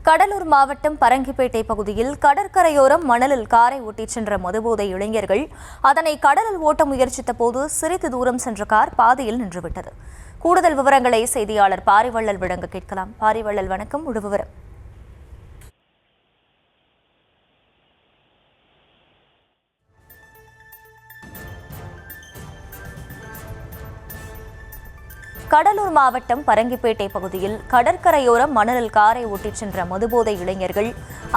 கடலூர் மாவட்டம் பரங்கிப்பேட்டை பகுதியில் கடற்கரையோரம் மணலில் காரை ஓட்டிச் சென்ற மதுபோதை இளைஞர்கள் அதனை கடலில் ஓட்ட முயற்சித்த போது சிறிது தூரம் சென்ற கார் பாதையில் நின்றுவிட்டது. கூடுதல் விவரங்களை செய்தியாளர் பாரிவள்ளல் வழங்க கேட்கலாம். பாரிவள்ளல், வணக்கம். முழு விவரம். கடலூர் மாவட்டம் பரங்கிப்பேட்டை பகுதியில் கடற்கரையோரம் மணலில் காரை ஓட்டிச் சென்ற மதுபோதை இளைஞர்கள்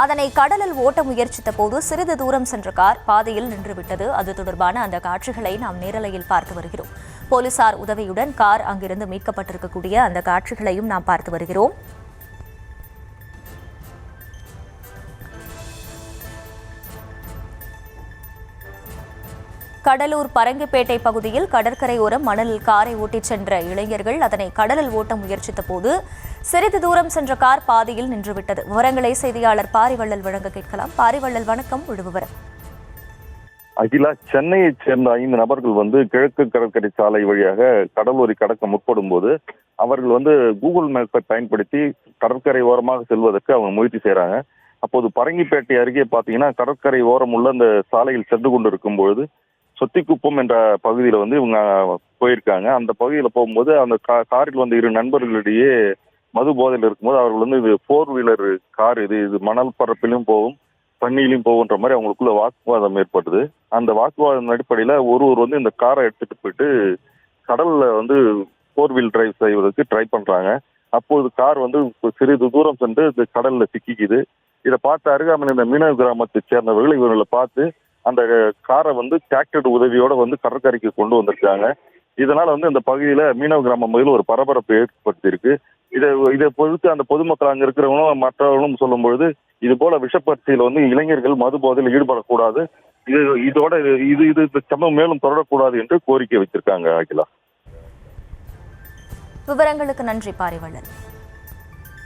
அதனை கடலில் ஓட்ட முயற்சித்த போது சிறிது தூரம் சென்ற கார் பாதையில் நின்றுவிட்டது. அது தொடர்பான அந்த காட்சிகளை நாம் நேரலையில் பார்த்து வருகிறோம். போலீசார் உதவியுடன் கார் அங்கிருந்து மீட்கப்பட்டிருக்கக்கூடிய அந்த காட்சிகளையும் நாம் பார்த்து வருகிறோம். கடலூர் பரங்கிப்பேட்டை பகுதியில் கடற்கரையோரம் மணலில் காரை ஓட்டிச் சென்ற இளைஞர்கள் அதனை கடலில் ஓட்ட முயற்சித்த போது சிறிது தூரம் சென்ற கார் பாதையில் நின்றுவிட்டது. விவரங்களை செய்தியாளர் பாரிவள்ளல் வழங்க கேட்கலாம். பாரிவள்ளல், வணக்கம். முழு விவரம். அகிலா, சென்னையைச் சேர்ந்த 5 நபர்கள் கிழக்கு கடற்கரை சாலை வழியாக கடலூரை கடக்க முற்படும் போது அவர்கள் கூகுள் மேப்பை பயன்படுத்தி கடற்கரை ஓரமாக செல்வதற்கு அவங்க முயற்சி செய்யறாங்க. அப்போது பரங்கிப்பேட்டை அருகே பாத்தீங்கன்னா கடற்கரை ஓரம் உள்ள அந்த சாலையில் சென்று கொண்டு இருக்கும் பொழுது சொத்திக்குப்பம் என்ற பகுதியில இவங்க போயிருக்காங்க. அந்த பகுதியில போகும்போது அந்த காரில் 2 நண்பர்களிடையே மது போதையில் இருக்கும்போது அவர்கள் இது 4 வீலர் கார், இது மணல் பரப்பிலும் போகும், தண்ணியிலும் போகுன்ற மாதிரி அவங்களுக்குள்ள வாக்குவாதம் ஏற்பட்டது. அந்த வாக்குவாதம் அடிப்படையில ஒருவர் இந்த காரை எடுத்துட்டு போயிட்டு கடல்ல 4 வீல் டிரைவ் செய்வதற்கு ட்ரை பண்றாங்க. அப்போது கார் சிறிது தூரம் சென்று இந்த கடல்ல சிக்கிக்குது. இதை பார்த்து அருகாமையில் இந்த மீனவ கிராமத்தை சேர்ந்தவர்கள் இவர்களை பார்த்து அந்த காரை டிராக்டர் உதவியோட கடற்கரைக்கு கொண்டு வந்திருக்காங்க. இதனால இந்த பகுதியில மீனவ கிராம பகுதியில் ஒரு பரபரப்பு ஏற்படுத்தியிருக்கு. இதை பொறுத்து அந்த பொதுமக்கள் அங்க இருக்கிறவங்களும் மற்றவர்களும் சொல்லும் பொழுது இது போல விஷப்பரிசையில் இளைஞர்கள் மது போதையில் ஈடுபடக்கூடாது, இது சம்பவம் மேலும் தொடரக்கூடாது என்று கோரிக்கை வைத்திருக்காங்க. அகிலா, விவரங்களுக்கு நன்றி பாரிவள்ளல்.